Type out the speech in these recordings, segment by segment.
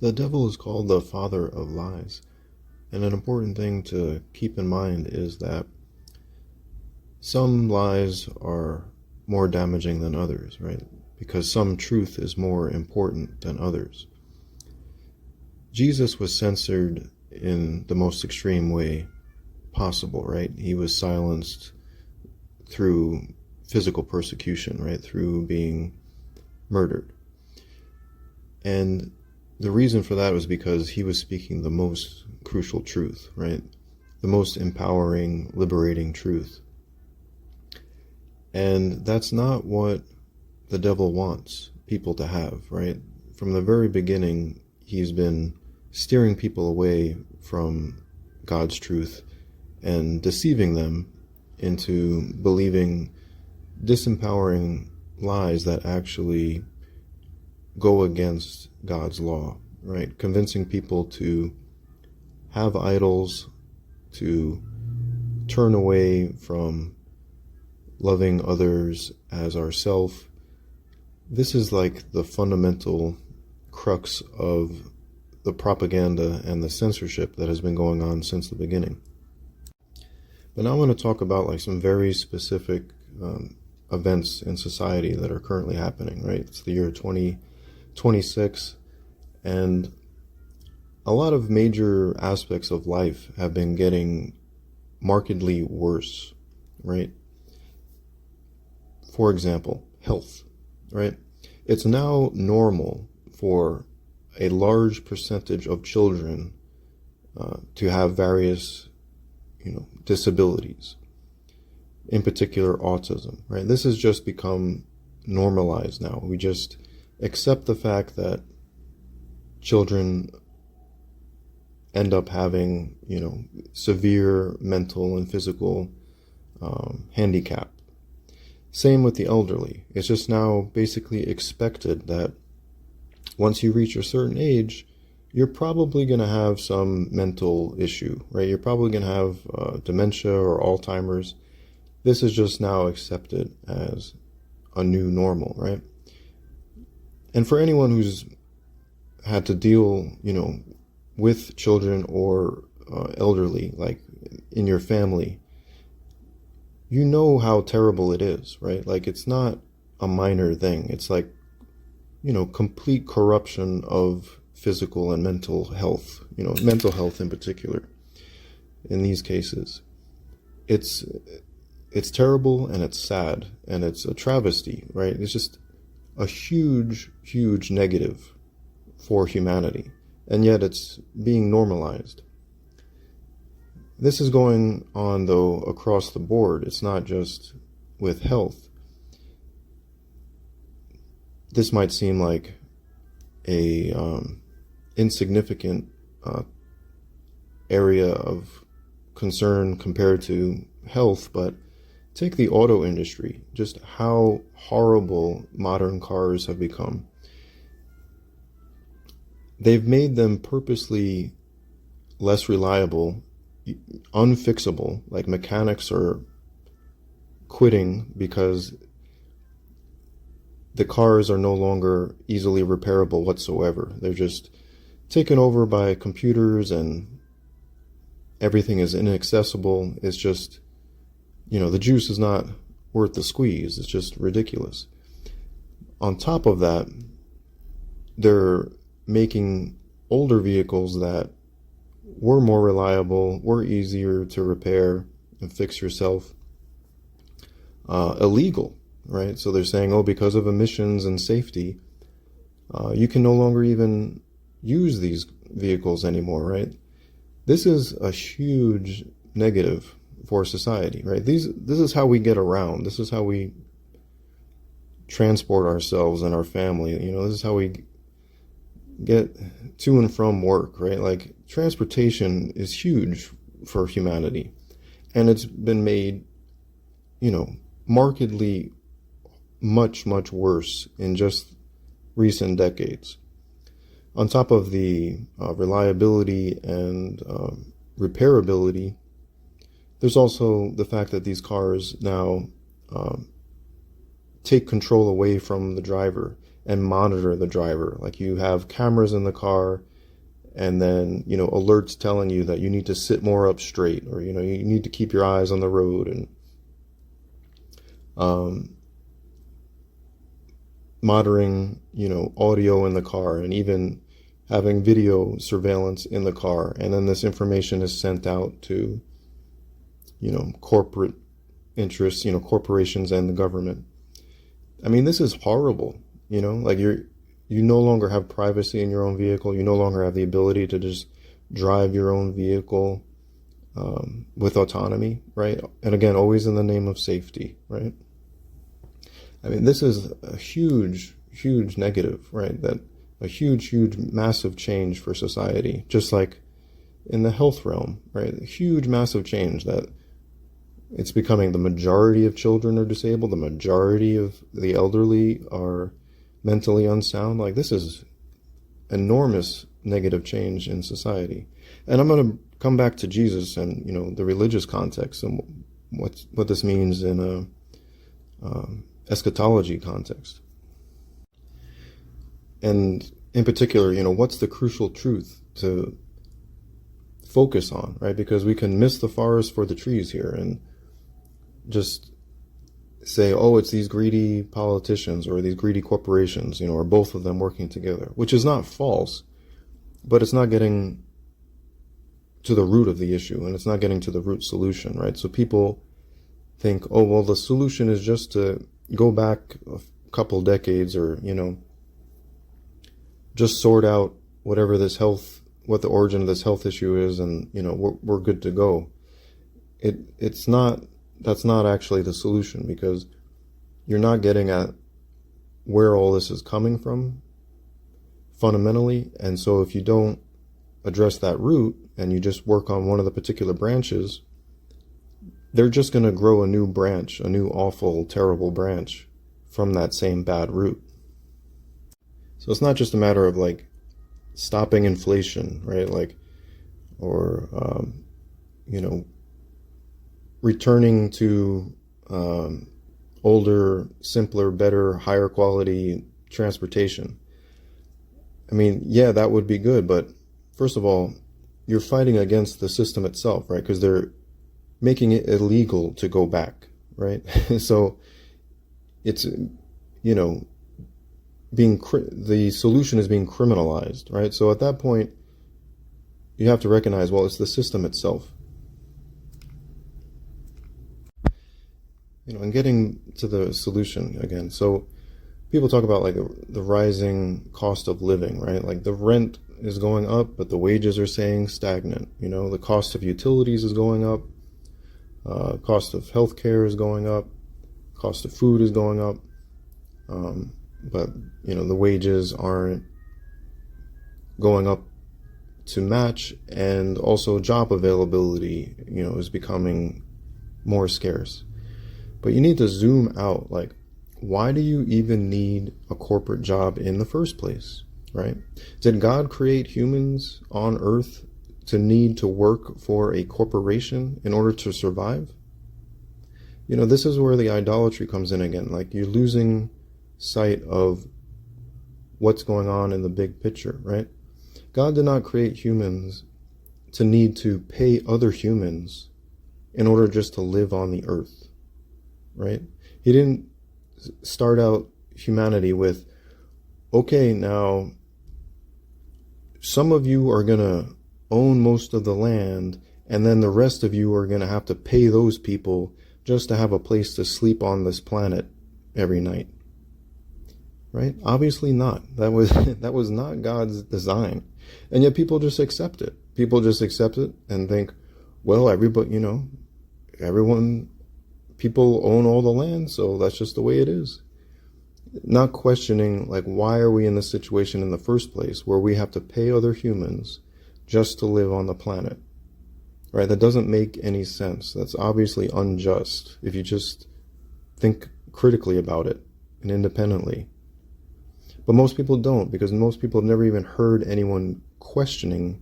The devil is called the father of lies. And an important thing to keep in mind is that some lies are more damaging than others, right? Because some truth is more important than others. Jesus was censored in the most extreme way possible, right? He was silenced through physical persecution, right? Through being murdered. And the reason for that was because he was speaking the most crucial truth, right? The most empowering, liberating truth. And that's not what the devil wants people to have, right? From the very beginning, he's been steering people away from God's truth and deceiving them into believing disempowering lies that actually go against God's law, right? Convincing people to have idols, to turn away from loving others as ourself. This is like the fundamental crux of the propaganda and the censorship that has been going on since the beginning. But now I want to talk about like some very specific events in society that are currently happening, right? It's the year 2026, and a lot of major aspects of life have been getting markedly worse, right? For example, health, right? It's now normal for a large percentage of children to have various, disabilities, in particular autism, right? This has just become normalized now. We just accept the fact that children end up having, severe mental and physical handicap. Same with the elderly. It's just now basically expected that once you reach a certain age, you're probably going to have some mental issue, right? You're probably going to have dementia or Alzheimer's. This is just now accepted as a new normal, right? And for anyone who's had to deal, with children or elderly, like in your family, you know how terrible it is, right? Like, it's not a minor thing. It's like, complete corruption of physical and mental health, mental health in particular in these cases. It's terrible, and it's sad, and it's a travesty, right? It's just a huge, huge negative for humanity, and yet it's being normalized. This is going on, though, across the board. It's not just with health. This might seem like a insignificant area of concern compared to health, but take the auto industry, just how horrible modern cars have become. They've made them purposely less reliable, unfixable. Like, mechanics are quitting because the cars are no longer easily repairable whatsoever. They're just taken over by computers, and everything is inaccessible. It's just, the juice is not worth the squeeze. It's just ridiculous. On top of that, they're making older vehicles that were more reliable, were easier to repair and fix yourself, illegal, right? So they're saying, because of emissions and safety, you can no longer even use these vehicles anymore, right? This is a huge negative for society, right? This is how we get around. This is how we transport ourselves and our family. This is how we get to and from work, right? Like, transportation is huge for humanity, and it's been made, markedly much, much worse in just recent decades. On top of the reliability and repairability, there's also the fact that these cars now take control away from the driver, and monitor the driver. Like you have cameras in the car, and then, alerts telling you that you need to sit more up straight, or, you need to keep your eyes on the road, and monitoring, audio in the car, and even having video surveillance in the car. And then this information is sent out to, corporate interests, corporations and the government. I mean, this is horrible, like you no longer have privacy in your own vehicle. You no longer have the ability to just drive your own vehicle with autonomy, right? And again, always in the name of safety, right? I mean, this is a huge, huge negative, right? That a huge, huge, massive change for society, just like in the health realm, right? A huge, massive change that it's becoming the majority of children are disabled, the majority of the elderly are mentally unsound. Like, this is enormous negative change in society. And I'm going to come back to Jesus and, the religious context and what this means in a eschatology context. And in particular, what's the crucial truth to focus on, right? Because we can miss the forest for the trees here and just say, oh, it's these greedy politicians or these greedy corporations, or both of them working together, which is not false, but it's not getting to the root of the issue, and it's not getting to the root solution, right? So people think, oh, well, the solution is just to go back a couple decades, or, just sort out whatever what the origin of this health issue is, and, we're good to go. That's not actually the solution, because you're not getting at where all this is coming from fundamentally. And so if you don't address that root and you just work on one of the particular branches, they're just going to grow a new branch, a new awful, terrible branch from that same bad root. So it's not just a matter of like stopping inflation, right? Like, or, returning to older, simpler, better, higher quality transportation. I mean, yeah, that would be good, but first of all, you're fighting against the system itself, right? Because they're making it illegal to go back, right? So it's, the solution is being criminalized, right? So at that point, you have to recognize, well, it's the system itself. And getting to the solution again. So people talk about like the rising cost of living, right? Like the rent is going up, but the wages are staying stagnant. The cost of utilities is going up. Cost of healthcare is going up. Cost of food is going up. But, the wages aren't going up to match. And also job availability, is becoming more scarce. But you need to zoom out. Like, why do you even need a corporate job in the first place, right? Did God create humans on earth to need to work for a corporation in order to survive? This is where the idolatry comes in again. Like, you're losing sight of what's going on in the big picture, right? God did not create humans to need to pay other humans in order just to live on the earth. Right? He didn't start out humanity with, okay, now some of you are going to own most of the land, and then the rest of you are going to have to pay those people just to have a place to sleep on this planet every night. Right? Obviously not. That was not God's design. And yet people just accept it. People just accept it and think, well, people own all the land, so that's just the way it is. Not questioning, like, why are we in this situation in the first place where we have to pay other humans just to live on the planet, right? That doesn't make any sense. That's obviously unjust if you just think critically about it and independently. But most people don't, because most people have never even heard anyone questioning,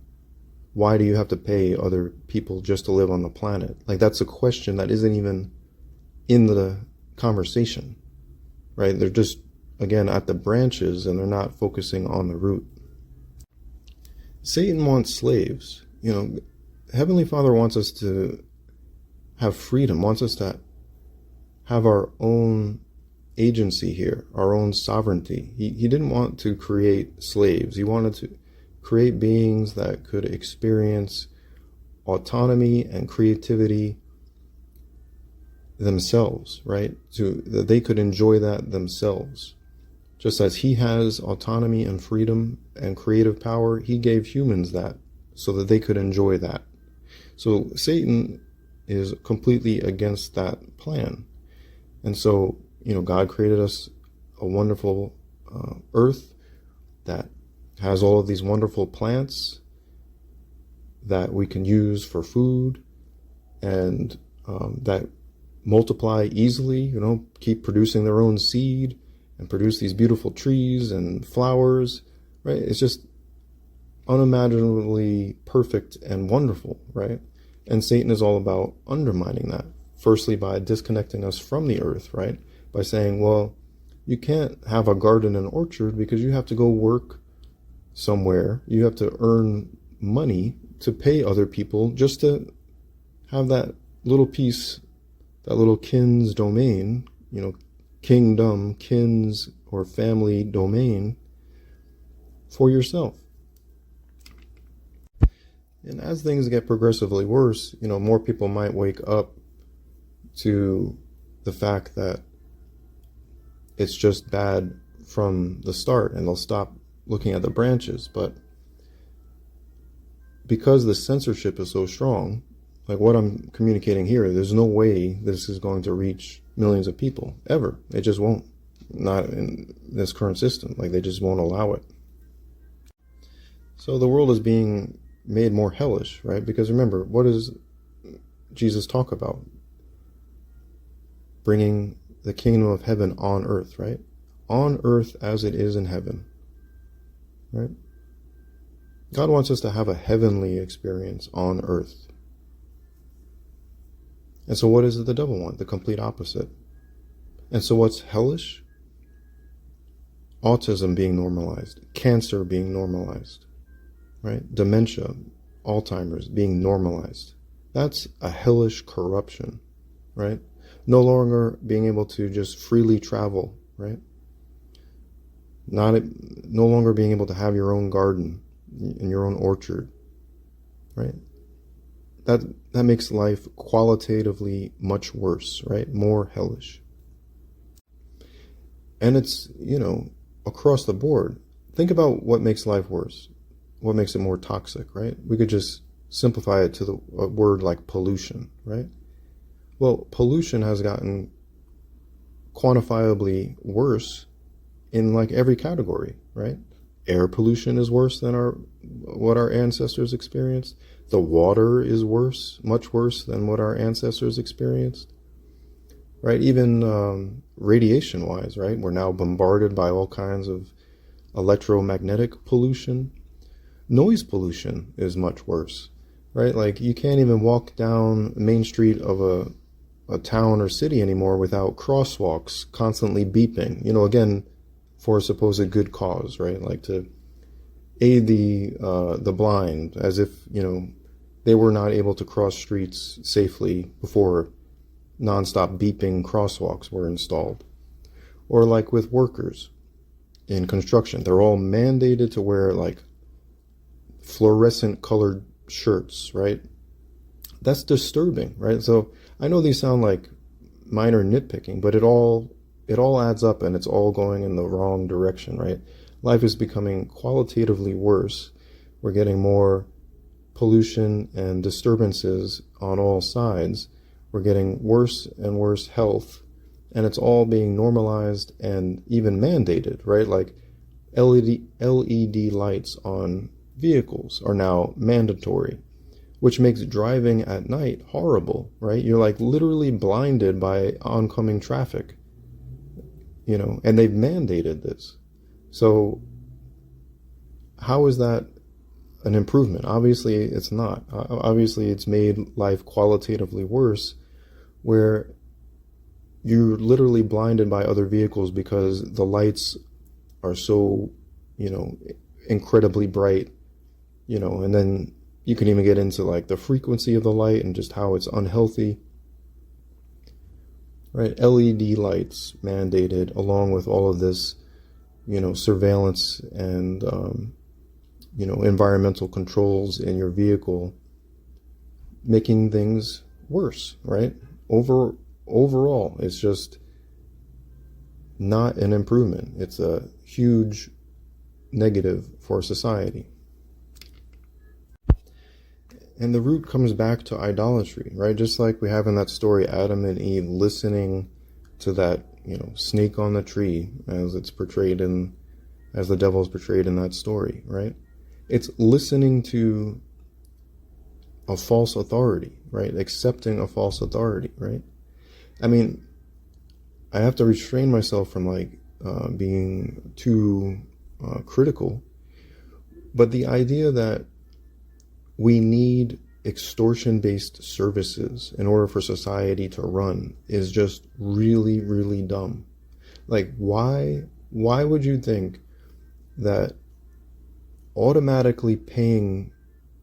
why do you have to pay other people just to live on the planet? Like, that's a question that isn't even in the conversation, right? They're just again, at the branches, and they're not focusing on the root. Satan wants slaves. Heavenly Father wants us to have freedom, wants us to have our own agency here, our own sovereignty. He didn't want to create slaves. He wanted to create beings that could experience autonomy and creativity themselves, right? So that they could enjoy that themselves. Just as he has autonomy and freedom and creative power, he gave humans that so that they could enjoy that. So Satan is completely against that plan. And so, God created us a wonderful earth that has all of these wonderful plants that we can use for food and that multiply easily, keep producing their own seed and produce these beautiful trees and flowers, right? It's just unimaginably perfect and wonderful, right? And Satan is all about undermining that. Firstly, by disconnecting us from the earth, right? By saying, well, you can't have a garden and orchard because you have to go work somewhere. You have to earn money to pay other people just to have that little piece, that little kin's domain, kingdom, kin's or family domain for yourself. And as things get progressively worse, more people might wake up to the fact that it's just bad from the start and they'll stop looking at the branches. But because the censorship is so strong, like what I'm communicating here, there's no way this is going to reach millions of people ever. It just won't. Not in this current system. Like they just won't allow it. So the world is being made more hellish, right? Because remember, what does Jesus talk about? Bringing the kingdom of heaven on earth, right? On earth as it is in heaven, right? God wants us to have a heavenly experience on earth. And so what is it the devil wants? The complete opposite. And so what's hellish? Autism being normalized, cancer being normalized, right? Dementia, Alzheimer's being normalized. That's a hellish corruption, right? No longer being able to just freely travel, right? No longer being able to have your own garden and your own orchard, right? That makes life qualitatively much worse, right? More hellish. And it's, across the board. Think about what makes life worse. What makes it more toxic, right? We could just simplify it to a word like pollution, right? Well, pollution has gotten quantifiably worse in like every category, right? Air pollution is worse than what our ancestors experienced. The water is worse, much worse than what our ancestors experienced, right? Even radiation-wise, right? We're now bombarded by all kinds of electromagnetic pollution. Noise pollution is much worse, right? Like you can't even walk down Main Street of a town or city anymore without crosswalks constantly beeping, again, for a supposed good cause, right? Like to aid the blind, as if, they were not able to cross streets safely before nonstop beeping crosswalks were installed. Or like with workers in construction, they're all mandated to wear like fluorescent colored shirts, right? That's disturbing, right? So I know these sound like minor nitpicking, but it all adds up and it's all going in the wrong direction, right? Life is becoming qualitatively worse. We're getting more pollution and disturbances on all sides. We're getting worse and worse health, and it's all being normalized and even mandated, right? Like LED lights on vehicles are now mandatory, which makes driving at night horrible, right? You're like literally blinded by oncoming traffic, and they've mandated this. So how is that an improvement? Obviously it's not. Obviously it's made life qualitatively worse, where you're literally blinded by other vehicles because the lights are so, you know, incredibly bright, you know, and then you can even get into like the frequency of the light and just how it's unhealthy, right? LED lights mandated along with all of this, you know, surveillance and, you know, environmental controls in your vehicle, making things worse, right? Overall, it's just not an improvement. It's a huge negative for society. And the root comes back to idolatry, right? Just like we have in that story, Adam and Eve listening to that, you know, snake on the tree as it's portrayed in, as the devil is portrayed in that story, right? It's listening to a false authority, right? Accepting a false authority, right? I mean, I have to restrain myself from like being too critical, but the idea that we need extortion-based services in order for society to run is just really, really dumb. Like, why would you think that automatically paying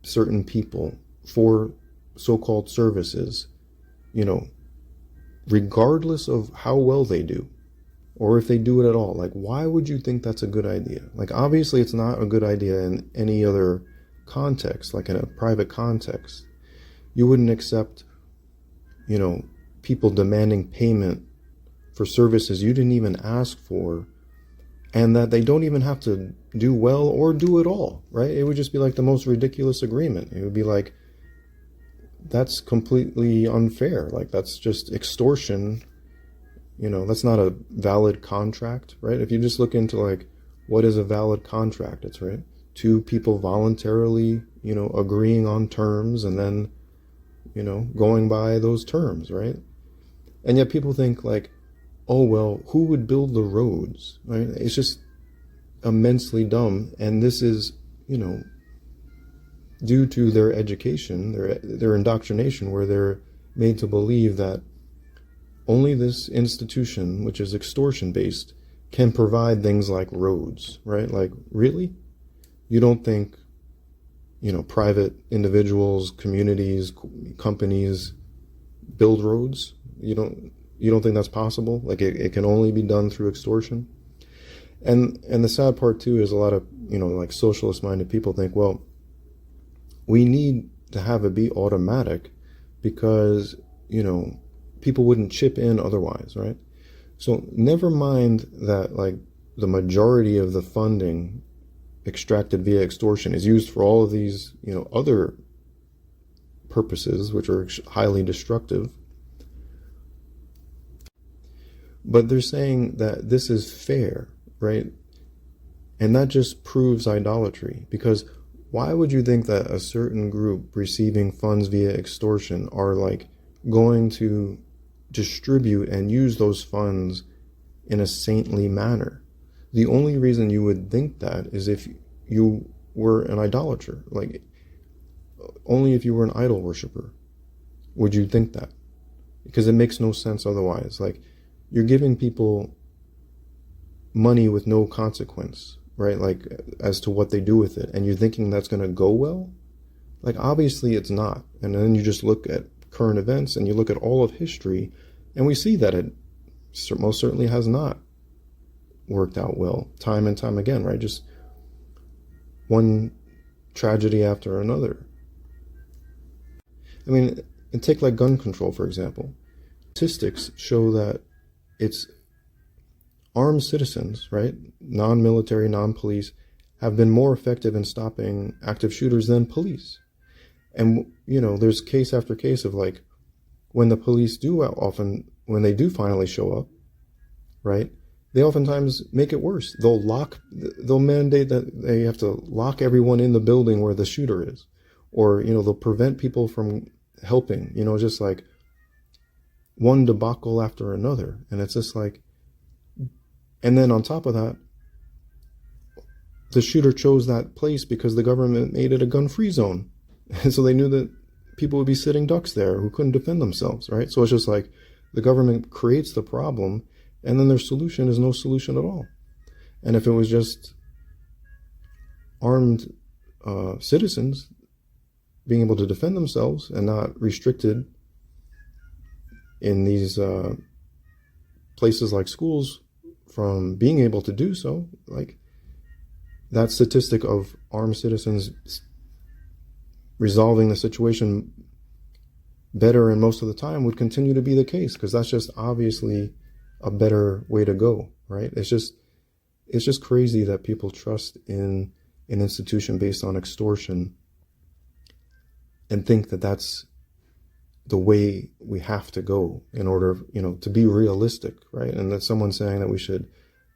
certain people for so-called services, you know, regardless of how well they do, or if they do it at all, like, why would you think that's a good idea? Like, obviously it's not a good idea in any other context, like in a private context. You wouldn't accept, you know, people demanding payment for services you didn't even ask for, and that they don't even have to do well or do it all, right? It would just be like the most ridiculous agreement. It would be like, that's completely unfair. Like, that's just extortion. You know, that's not a valid contract, right? If you just look into like, what is a valid contract? It's right. Two people voluntarily, you know, agreeing on terms and then, you know, going by those terms, right? And yet people think like, oh, well, who would build the roads, right? It's just immensely dumb. And this is, you know, due to their education, their indoctrination, where they're made to believe that only this institution, which is extortion-based, can provide things like roads, right? Like, really? You don't think, you know, private individuals, communities, companies build roads? You don't think that's possible? Like, it can only be done through extortion? And the sad part too is a lot of, you know, like socialist-minded people think, well, we need to have it be automatic because, you know, people wouldn't chip in otherwise, right? So never mind that like the majority of the funding extracted via extortion is used for all of these, you know, other purposes, which are highly destructive. But they're saying that this is fair, right? And that just proves idolatry, because why would you think that a certain group receiving funds via extortion are like going to distribute and use those funds in a saintly manner? The only reason you would think that is if you were an idolater. Like, only if you were an idol worshiper would you think that, because it makes no sense otherwise. Like, you're giving people money with no consequence, right? Like, as to what they do with it, and you're thinking that's going to go well? Like, obviously it's not. And then you just look at current events and you look at all of history, and we see that it most certainly has not worked out well, time and time again, right? Just one tragedy after another. I mean, and take like gun control, for example. Statistics show that it's armed citizens, right? Non-military, non-police, have been more effective in stopping active shooters than police. And, you know, there's case after case of like, when the police when they do finally show up, right? They oftentimes make it worse. They'll mandate that they have to lock everyone in the building where the shooter is. Or, you know, they'll prevent people from helping, you know, just like one debacle after another. And it's just like, and then on top of that, the shooter chose that place because the government made it a gun-free zone. And so they knew that people would be sitting ducks there who couldn't defend themselves, right? So it's just like, The government creates the problem, and then their solution is no solution at all. And if it was just armed citizens being able to defend themselves and not restricted in these places like schools from being able to do so, like that statistic of armed citizens resolving the situation better and most of the time would continue to be the case, because that's just obviously a better way to go, right? It's just crazy that people trust in an institution based on extortion and think that that's the way we have to go in order, to be realistic, right? And that someone saying that we should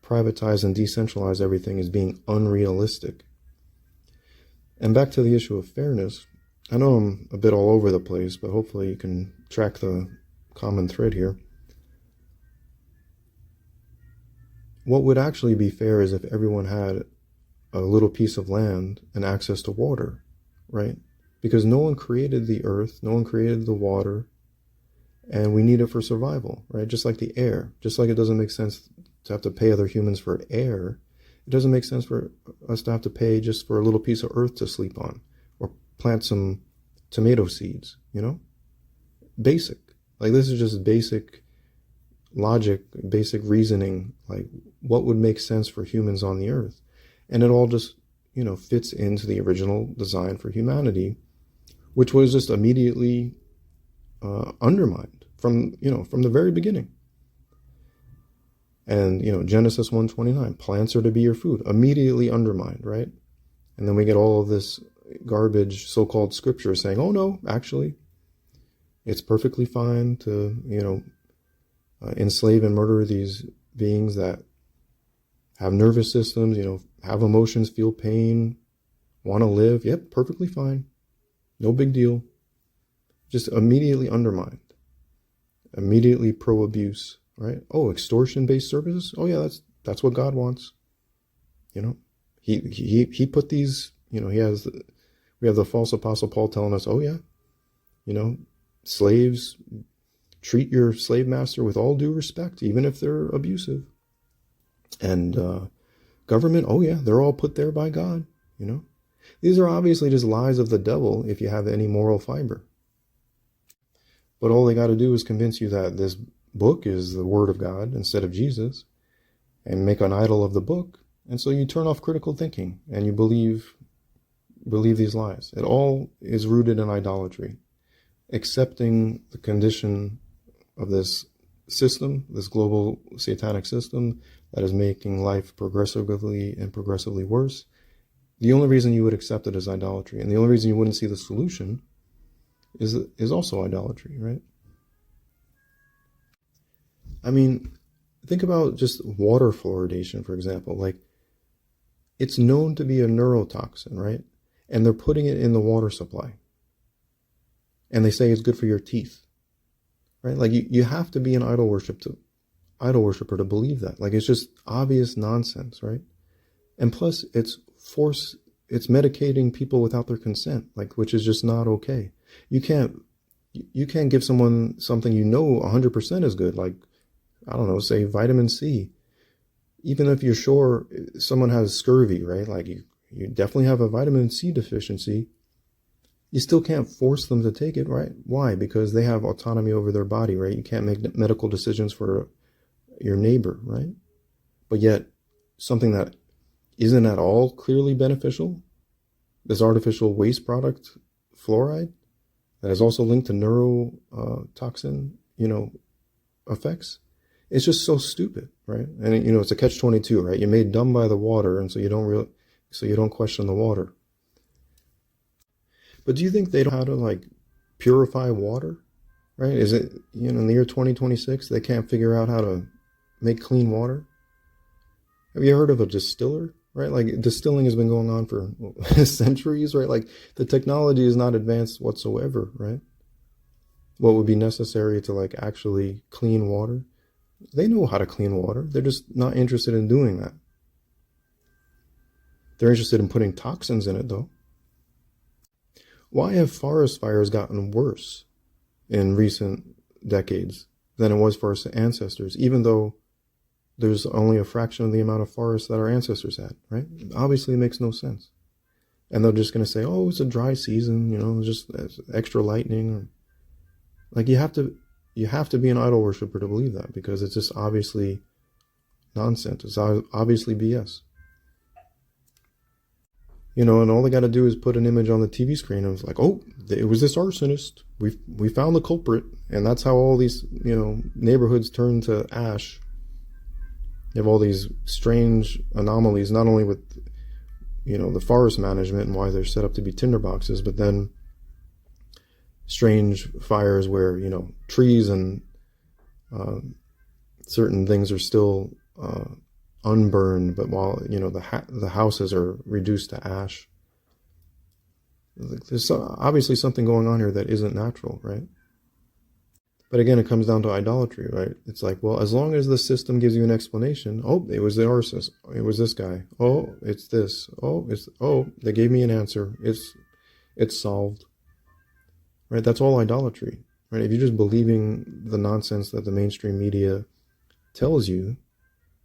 privatize and decentralize everything is being unrealistic. And back to the issue of fairness, I know I'm a bit all over the place, but hopefully you can track the common thread here. What would actually be fair is if everyone had a little piece of land and access to water, right? Because no one created the earth, no one created the water, and we need it for survival, right? Just like the air. Just like it doesn't make sense to have to pay other humans for air, it doesn't make sense for us to have to pay just for a little piece of earth to sleep on or plant some tomato seeds, Basic. Like, this is just basic logic, basic reasoning, like what would make sense for humans on the earth. And it all just, fits into the original design for humanity, which was just immediately undermined from the very beginning. And, Genesis 1:29, plants are to be your food, immediately undermined, right? And then we get all of this garbage so-called scripture saying, oh no, actually, it's perfectly fine to, enslave and murder these beings that have nervous systems, have emotions, feel pain, want to live. Yep, perfectly fine. No big deal. Just immediately undermined. Immediately pro-abuse, right? Oh, extortion-based services? Oh yeah, that's what God wants. He put these, we have the false apostle Paul telling us, oh yeah, slaves, treat your slave master with all due respect, even if they're abusive. And government, oh yeah, they're all put there by God, These are obviously just lies of the devil if you have any moral fiber. But all they got to do is convince you that this book is the word of God instead of Jesus, and make an idol of the book. And so you turn off critical thinking and you believe these lies. It all is rooted in idolatry. Accepting the condition of this system, this global satanic system that is making life progressively worse. The only reason you would accept it is idolatry. And the only reason you wouldn't see the solution is also idolatry, right? I mean, think about just water fluoridation, for example. Like, it's known to be a neurotoxin, right? And they're putting it in the water supply. And they say it's good for your teeth, right? Like, you have to be an idol worshiper to believe that. Like, it's just obvious nonsense, right? And plus, it's medicating people without their consent, like, which is just not okay. You can't give someone something 100% is good, like, I don't know, say vitamin C. Even if you're sure someone has scurvy, right? Like, you definitely have a vitamin C deficiency. You still can't force them to take it, right? Why? Because they have autonomy over their body, right? You can't make medical decisions for your neighbor, right? But yet, something that isn't at all clearly beneficial, this artificial waste product, fluoride, that is also linked to neurotoxin, effects. It's just so stupid, right? And it's a catch-22, right? You're made dumb by the water, and so you don't question the water. But do you think they don't know how to, like, purify water, right? Is it, in the year 2026, they can't figure out how to make clean water? Have you heard of a distiller, right? Like, distilling has been going on for centuries, right? Like, the technology is not advanced whatsoever, right? What would be necessary to, like, actually clean water? They know how to clean water. They're just not interested in doing that. They're interested in putting toxins in it, though. Why have forest fires gotten worse in recent decades? than it was for our ancestors, even though there's only a fraction of the amount of forests that our ancestors had, right? Obviously, it makes no sense. And they're just going to say, oh, it's a dry season, just extra lightning. Like, you have to be an idol worshiper to believe that, because it's just obviously nonsense. It's obviously BS. And all they got to do is put an image on the TV screen and it's like, oh, it was this arsonist. We found the culprit. And that's how all these, neighborhoods turn to ash. You have all these strange anomalies, not only with, the forest management and why they're set up to be tinderboxes, but then strange fires where, trees and certain things are still unburned, but while, the houses are reduced to ash. There's obviously something going on here that isn't natural, right? But again, it comes down to idolatry, right? It's like, well, as long as the system gives you an explanation, oh, it was the arsonist, it was this guy, oh, it's this, they gave me an answer, it's solved, right? That's all idolatry, right? If you're just believing the nonsense that the mainstream media tells you,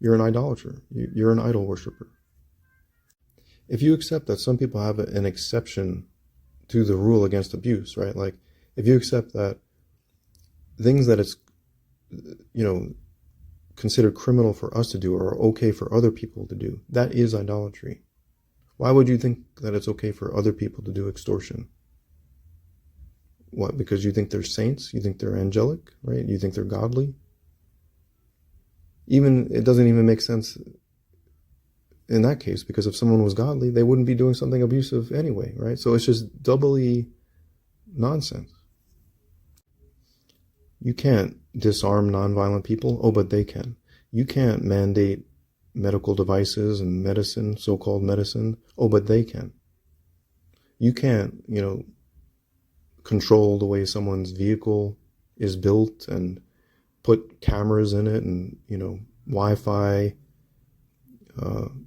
you're an idolater, you're an idol worshiper. If you accept that some people have an exception to the rule against abuse, right? Like, if you accept that things that it's, considered criminal for us to do or okay for other people to do, that is idolatry. Why would you think that it's okay for other people to do extortion? What, because you think they're saints? You think they're angelic, right? You think they're godly? It doesn't even make sense in that case, because if someone was godly, they wouldn't be doing something abusive anyway, right? So it's just doubly nonsense. You can't disarm nonviolent people. Oh, but they can. You can't mandate medical devices and medicine, so-called medicine. Oh, but they can. You can't, control the way someone's vehicle is built and put cameras in it and, Wi-Fi,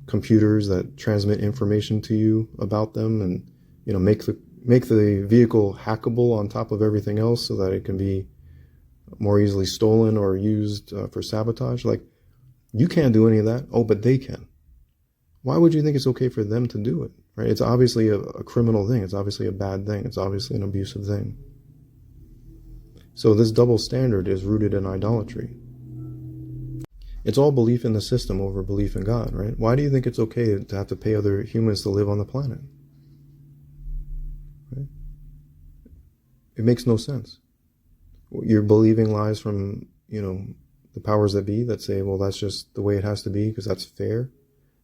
computers that transmit information to you about them and, make the vehicle hackable on top of everything else so that it can be more easily stolen or used for sabotage. Like, you can't do any of that. Oh, but they can. Why would you think it's okay for them to do it, right? It's obviously a criminal thing. It's obviously a bad thing. It's obviously an abusive thing. So this double standard is rooted in idolatry. It's all belief in the system over belief in God, right? Why do you think it's okay to have to pay other humans to live on the planet? Right? It makes no sense. You're believing lies from, the powers that be that say, well, that's just the way it has to be because that's fair.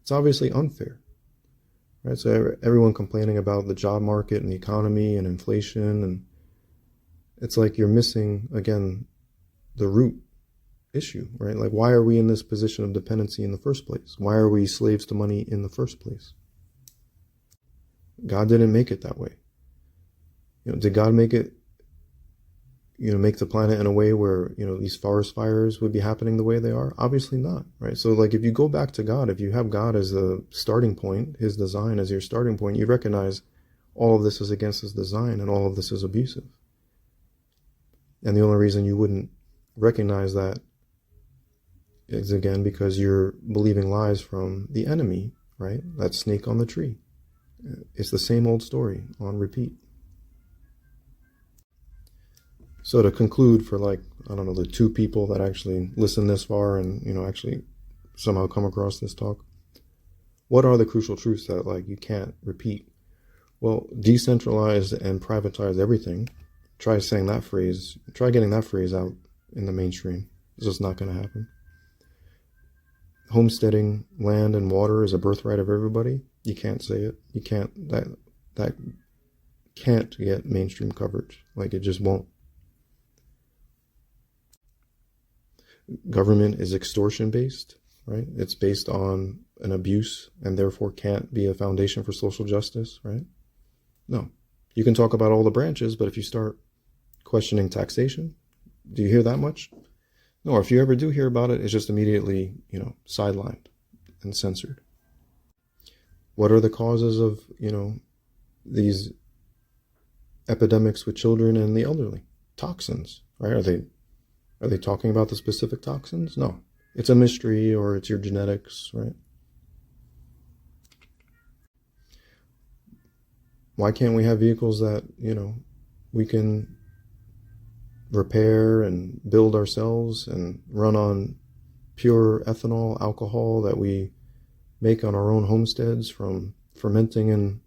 It's obviously unfair, right? So everyone complaining about the job market and the economy and inflation, and it's like you're missing, again, the root issue, right? Like, why are we in this position of dependency in the first place? Why are we slaves to money in the first place? God didn't make it that way. Did God make it, make the planet in a way where, these forest fires would be happening the way they are? Obviously not, right? So, like, if you go back to God, if you have God as the starting point, his design as your starting point, you recognize all of this is against his design and all of this is abusive. And the only reason you wouldn't recognize that is, again, because you're believing lies from the enemy, right? That snake on the tree. It's the same old story on repeat. So to conclude, for the two people that actually listen this far and, actually somehow come across this talk, what are the crucial truths that you can't repeat? Well, decentralize and privatize everything. Try saying that phrase. Try getting that phrase out in the mainstream. It's just not going to happen. Homesteading land and water is a birthright of everybody. You can't say it. You can't. That can't get mainstream coverage. It just won't. Government is extortion based, right? It's based on an abuse and therefore can't be a foundation for social justice, right? No. You can talk about all the branches, but if you start questioning taxation, do you hear that much? No, or if you ever do hear about it, it's just immediately, sidelined and censored. What are the causes of, these epidemics with children and the elderly? Toxins, right? Are Are they talking about the specific toxins? No. It's a mystery, or it's your genetics, right? Why can't we have vehicles that, we can repair and build ourselves and run on pure ethanol, alcohol that we make on our own homesteads from fermenting and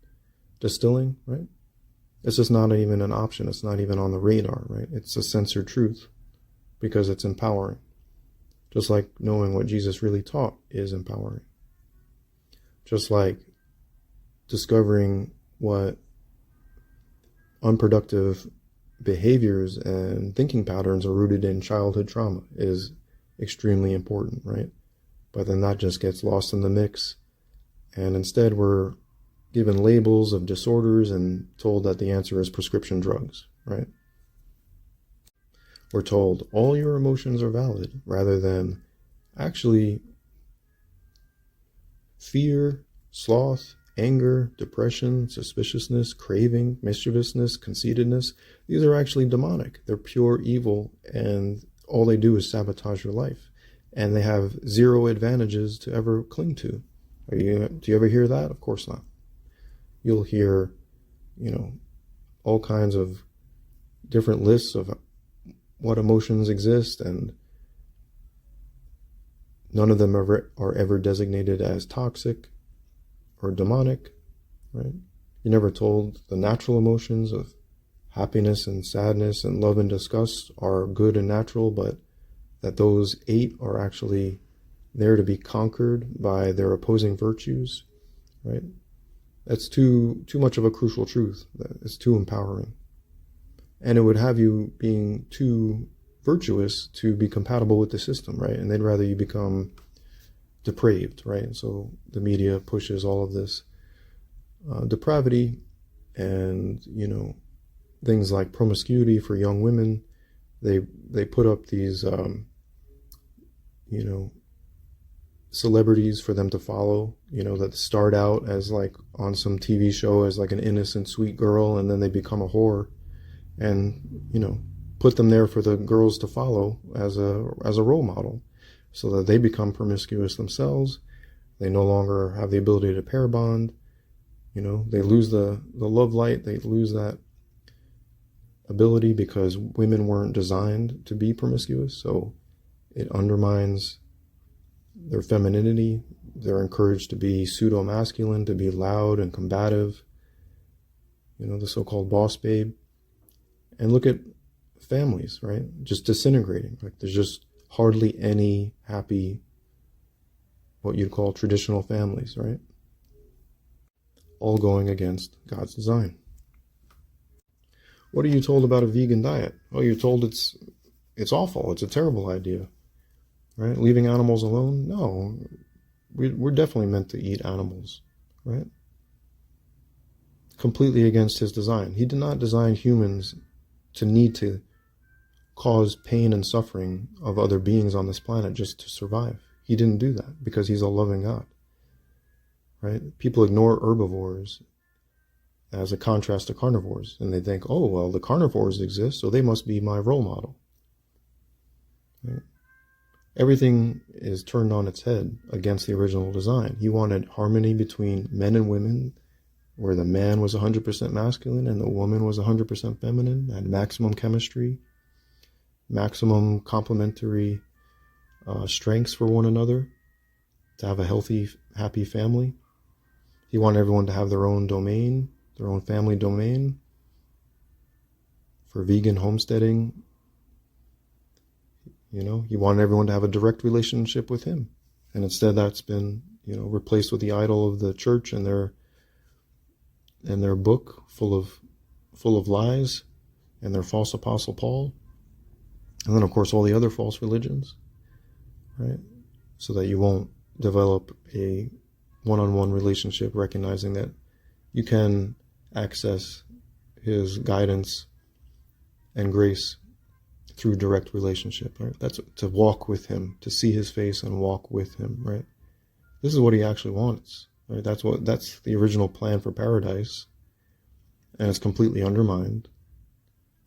distilling, right? It's just not even an option. It's not even on the radar, right? It's a censored truth because it's empowering. Just like knowing what Jesus really taught is empowering. Just like discovering what unproductive behaviors and thinking patterns are rooted in childhood trauma is extremely important, right? But then that just gets lost in the mix. And instead we're given labels of disorders and told that the answer is prescription drugs, right? We're told all your emotions are valid rather than actually fear, sloth, anger, depression, suspiciousness, craving, mischievousness, conceitedness. These are actually demonic. They're pure evil, and all they do is sabotage your life. And they have zero advantages to ever cling to. Do you ever hear that? Of course not. You'll hear, all kinds of different lists of what emotions exist, and none of them are ever designated as toxic or demonic, right? You're never told the natural emotions of happiness and sadness and love and disgust are good and natural, but that those 8 are actually there to be conquered by their opposing virtues, right? That's too much of a crucial truth. It's too empowering. And it would have you being too virtuous to be compatible with the system, right? And they'd rather you become depraved, right? And so the media pushes all of this depravity and, things like promiscuity for young women. They put up these, celebrities for them to follow, that start out as like on some TV show as like an innocent, sweet girl, and then they become a whore, and, put them there for the girls to follow as a role model so that they become promiscuous themselves. They no longer have the ability to pair bond. They lose the love light. They lose that ability because women weren't designed to be promiscuous. So it undermines their femininity. They're encouraged to be pseudo-masculine, to be loud and combative, the so-called boss babe. And look at families, right? Just disintegrating. Like there's just hardly any happy, what you'd call traditional families, right? All going against God's design. What are you told about a vegan diet? Oh, you're told it's awful. It's a terrible idea, right? Leaving animals alone? No, we're definitely meant to eat animals, right? Completely against his design. He did not design humans to need to cause pain and suffering of other beings on this planet just to survive. He didn't do that because he's a loving God, right? People ignore herbivores as a contrast to carnivores, and they think, oh, well, the carnivores exist, so they must be my role model. Right? Everything is turned on its head against the original design. He wanted harmony between men and women, where the man was 100% masculine and the woman was 100% feminine, had maximum chemistry, maximum complementary strengths for one another, to have a healthy, happy family. He wanted everyone to have their own domain, their own family domain. For vegan homesteading, he wanted everyone to have a direct relationship with him. And instead that's been, replaced with the idol of the church and their book full of lies and their false apostle Paul. And then, of course, all the other false religions, right? So that you won't develop a one-on-one relationship, recognizing that you can access his guidance and grace through direct relationship, right? That's to walk with him, to see his face and walk with him, right? This is what he actually wants, right? That's the original plan for paradise, and it's completely undermined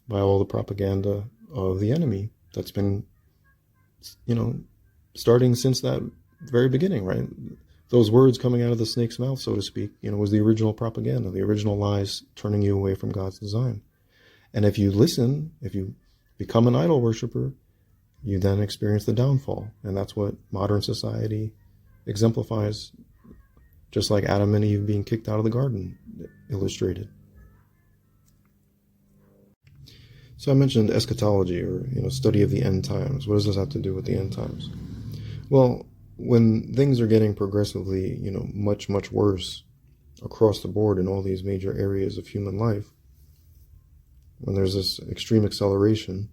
by all the propaganda of the enemy that's been you know, starting since that very beginning, right? Those words coming out of the snake's mouth, so to speak, was the original propaganda, the original lies turning you away from God's design. And if you listen, if you become an idol worshiper, you then experience the downfall. And that's what modern society exemplifies, just like Adam and Eve being kicked out of the garden illustrated. So I mentioned eschatology, or study of the end times. What does this have to do with the end times? Well, when things are getting progressively, much, much worse across the board in all these major areas of human life, when there's this extreme acceleration,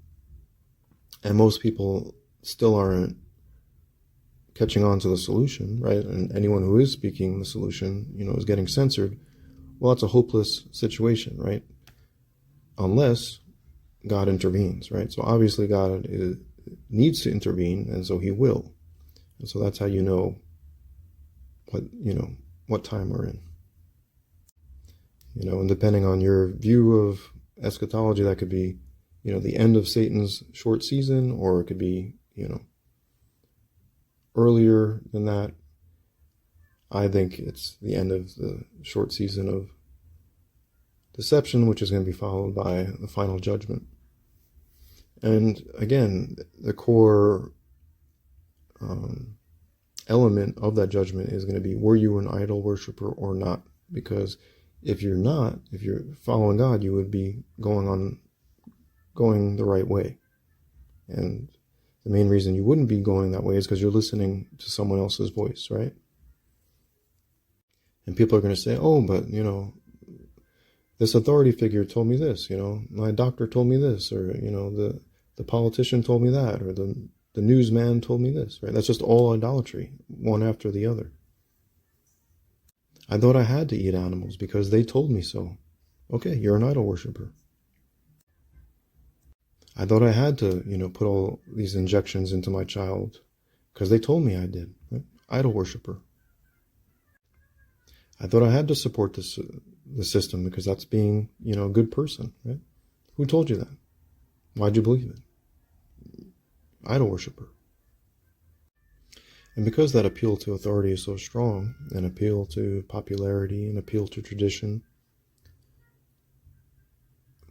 and most people still aren't catching on to the solution, right? And anyone who is speaking the solution, is getting censored. Well, that's a hopeless situation, right? Unless God intervenes, right? So obviously God needs to intervene, and so he will. And so that's how you know what time we're in. And depending on your view of eschatology, that could be, the end of Satan's short season, or it could be, earlier than that. I think it's the end of the short season of deception, which is going to be followed by the final judgment. And again, the core element of that judgment is going to be, were you an idol worshiper or not? Because if you're not, if you're following God, you would be going the right way. And the main reason you wouldn't be going that way is because you're listening to someone else's voice, right? And people are going to say, oh, but, this authority figure told me this, my doctor told me this, or, the politician told me that, or the newsman told me this, right? That's just all idolatry, one after the other. I thought I had to eat animals because they told me so. Okay, you're an idol worshiper. I thought I had to, put all these injections into my child because they told me I did. Right? Idol worshiper. I thought I had to support the system because that's being, a good person. Right? Who told you that? Why'd you believe it? Idol worshiper. And because that appeal to authority is so strong, an appeal to popularity, an appeal to tradition,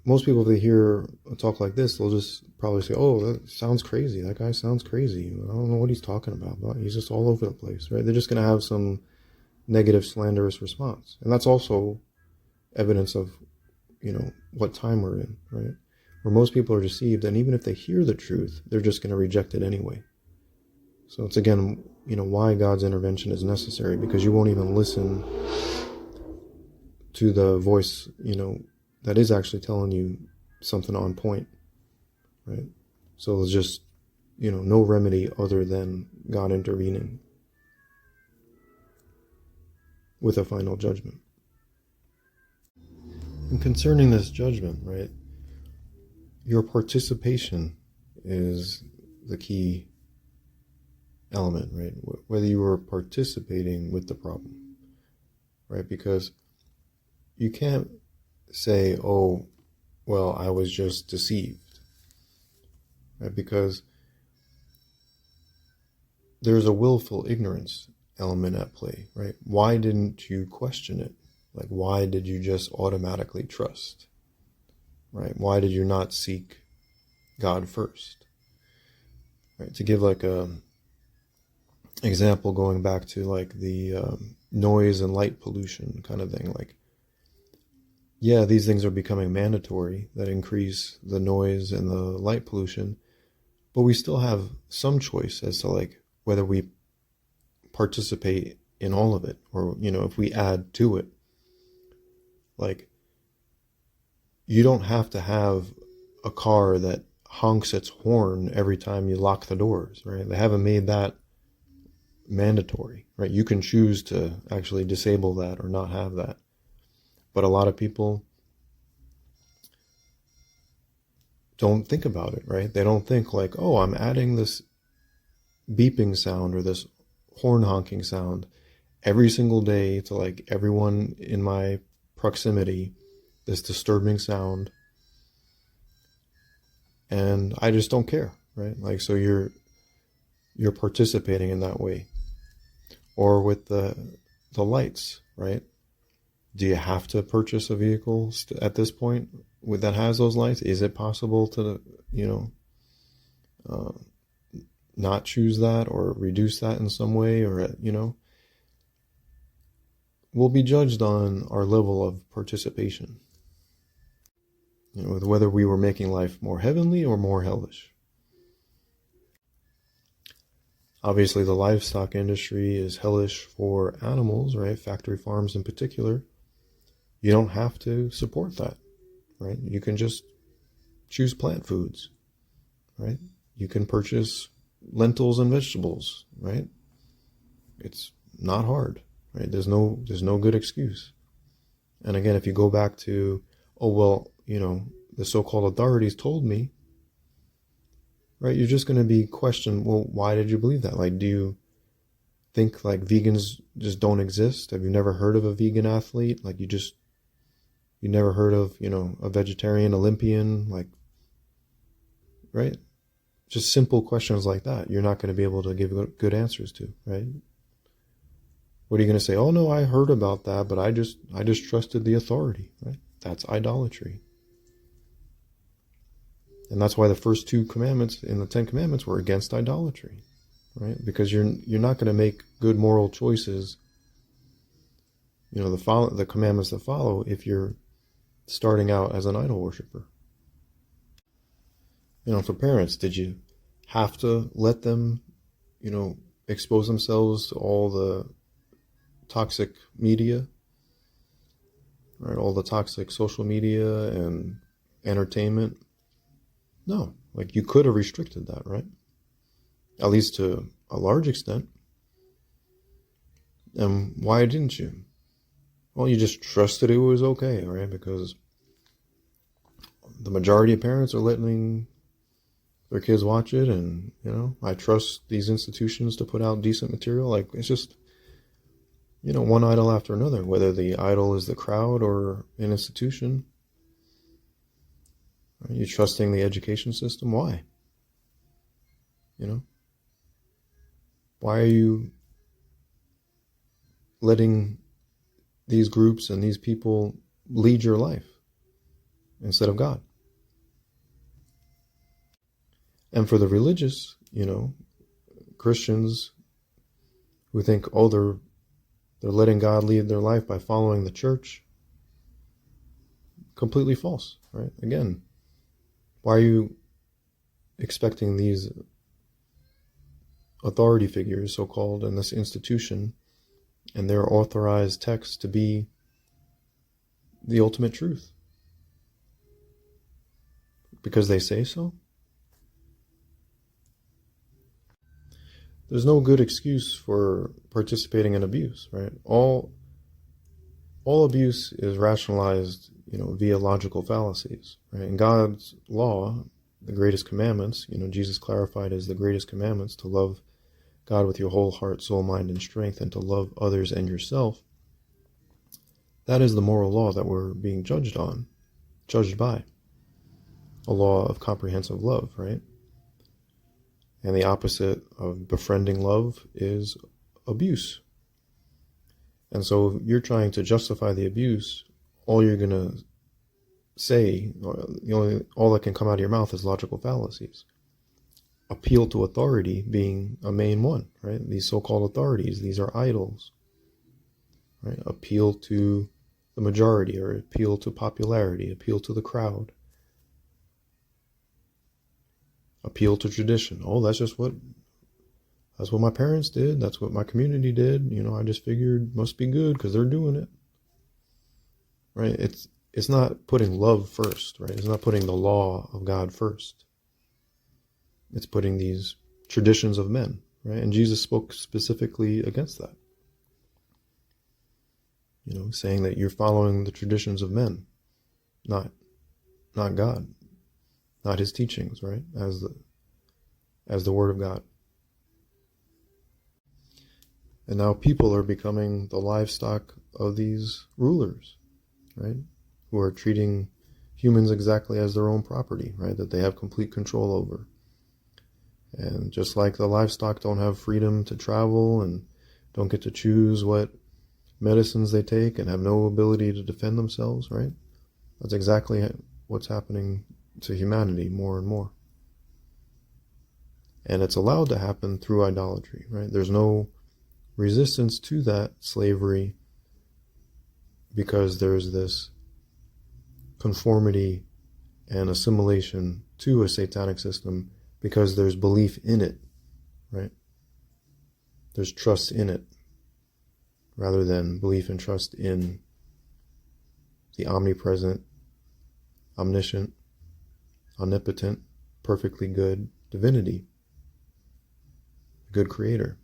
most people, if they hear a talk like this, they'll just probably say, oh, that sounds crazy. That guy sounds crazy. I don't know what he's talking about. But he's just all over the place, right? They're just going to have some negative, slanderous response. And that's also evidence of, what time we're in, right? Where most people are deceived, and even if they hear the truth, they're just going to reject it anyway. So it's, again, why God's intervention is necessary, because you won't even listen to the voice, that is actually telling you something on point, right? So there's just, no remedy other than God intervening with a final judgment. And concerning this judgment, right, your participation is the key element, right? Whether you are participating with the problem, right? Because you can't say, oh, well, I was just deceived, right? Because there's a willful ignorance element at play, right? Why didn't you question it? Like, why did you just automatically trust, right? Why did you not seek God first, right? To give like a example, going back to like the noise and light pollution kind of thing, like, yeah, these things are becoming mandatory that increase the noise and the light pollution, but we still have some choice as to like whether we participate in all of it, or, if we add to it. Like, you don't have to have a car that honks its horn every time you lock the doors, right? They haven't made that mandatory, right? You can choose to actually disable that or not have that. But a lot of people don't think about it, right? They don't think like, oh, I'm adding this beeping sound or this horn honking sound every single day to like everyone in my proximity, this disturbing sound, and I just don't care, right? Like, so you're you're participating in that way. Or with the lights, right? Do you have to purchase a vehicle at this point that has those lights? Is it possible to, uh, not choose that or reduce that in some way? Or, we'll be judged on our level of participation, with whether we were making life more heavenly or more hellish. Obviously, the livestock industry is hellish for animals, right? Factory farms in particular. You don't have to support that, right? You can just choose plant foods, right? You can purchase lentils and vegetables, right? It's not hard, right? There's no good excuse. And again, if you go back to, oh, well, the so-called authorities told me, right? You're just going to be questioned, well, why did you believe that? Like, do you think like vegans just don't exist? Have you never heard of a vegan athlete? Like, you never heard of, a vegetarian Olympian, like, right? Just simple questions like that, you're not going to be able to give good answers to, right? What are you going to say? Oh, no, I heard about that, but I just trusted the authority, right? That's idolatry. And that's why the first 2 commandments in the 10 commandments were against idolatry, right? Because you're not going to make good moral choices, the commandments that follow, if you're starting out as an idol worshiper. For parents, did you have to let them, expose themselves to all the toxic media, right? All the toxic social media and entertainment? No, like, you could have restricted that, right? At least to a large extent. And why didn't you? Well, you just trusted it was okay, right? Because the majority of parents are letting their kids watch it, and, I trust these institutions to put out decent material. Like, it's just, one idol after another, whether the idol is the crowd or an institution. Are you trusting the education system? Why? Why are you letting these groups and these people lead your life instead of God? And for the religious, Christians who think, oh, they're letting God lead their life by following the church, completely false, right? Again, why are you expecting these authority figures, so-called, in this institution and their authorized texts to be the ultimate truth? Because they say so? There's no good excuse for participating in abuse, right? All abuse is rationalized, via logical fallacies, right? In God's law, the greatest commandments, Jesus clarified as the greatest commandments to love God with your whole heart, soul, mind, and strength, and to love others and yourself. That is the moral law that we're being judged by. A law of comprehensive love, right? And the opposite of befriending love is abuse. And so if you're trying to justify the abuse, all you're going to say, all that can come out of your mouth is logical fallacies. Appeal to authority being a main one, right? These so-called authorities, these are idols, right? Appeal to the majority, or appeal to popularity, appeal to the crowd. Appeal to tradition. Oh, that's what my parents did. That's what my community did. I just figured must be good because they're doing it. Right? It's not putting love first, right? It's not putting the law of God first. It's putting these traditions of men, right? And Jesus spoke specifically against that. Saying that you're following the traditions of men, not God. Not his teachings, right? As the word of God. And now people are becoming the livestock of these rulers, right? Who are treating humans exactly as their own property, right? That they have complete control over. And just like the livestock don't have freedom to travel and don't get to choose what medicines they take and have no ability to defend themselves, right? That's exactly what's happening to humanity more and more. And it's allowed to happen through idolatry, right? There's no resistance to that slavery because there's this conformity and assimilation to a satanic system because there's belief in it, right? There's trust in it rather than belief and trust in the omnipresent, omniscient, omnipotent, perfectly good divinity, good creator.